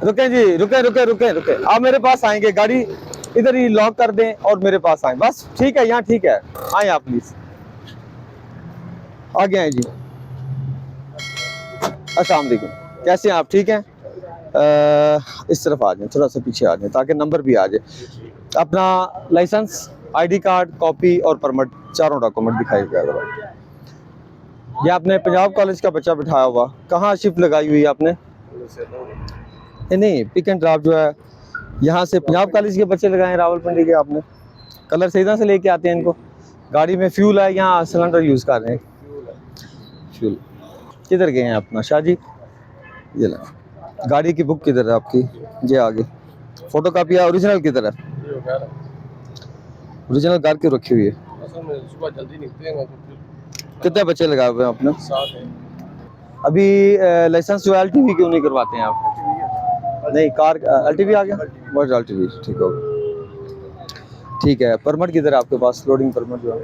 रुके जी, रुके रुके रुके रुके, आप मेरे पास आएंगे, गाड़ी इधर ही लॉक कर दें और मेरे पास आए बस। ठीक है, यहाँ ठीक है, आए आप प्लीज, आगे आए जी। अस्सलाम वालेकुम, कैसे हैं आप? ठीक हैं? इस तरफ आ जाएं, थोड़ा सा पीछे आ जाएं ताकि नंबर भी आ जाए। अपना लाइसेंस, आईडी कार्ड, कॉपी और परमिट, चारों डॉक्यूमेंट दिखाइएगा। ये आपने पंजाब कॉलेज का बच्चा बिठाया हुआ, कहाँ शिफ्ट लगाई हुई है आपने? नहीं, पिक एंड ड्रॉप जो है यहाँ से पंजाब कॉलेज के बच्चे लगाए रावलपिंडी के आपने। कलर सीधा से लेके आते हैं इनको। गाड़ी में फ्यूल है, यहाँ सिलेंडर यूज़ कर रहे हैं। फ्यूल किधर गए हैं अपना शाह जी? ये ला, गाड़ी की बुक किधर है आपकी? ये आगे फोटो कापी है, ओरिजिनल किधर है? ओरिजिनल घर क्यों रखी हुई है? सुबह जल्दी निकलते हैं। कितने बच्चे लगाए हुए हैं आपने? 7 है। अभी लाइसेंस जो है LTV क्यों नहीं करवाते हैं आप? नहीं, कार LTV आ गया, बस LTV ठीक होगा। ठीक है, परमिट किधर है आपके पास? लोडिंग परमिट जो है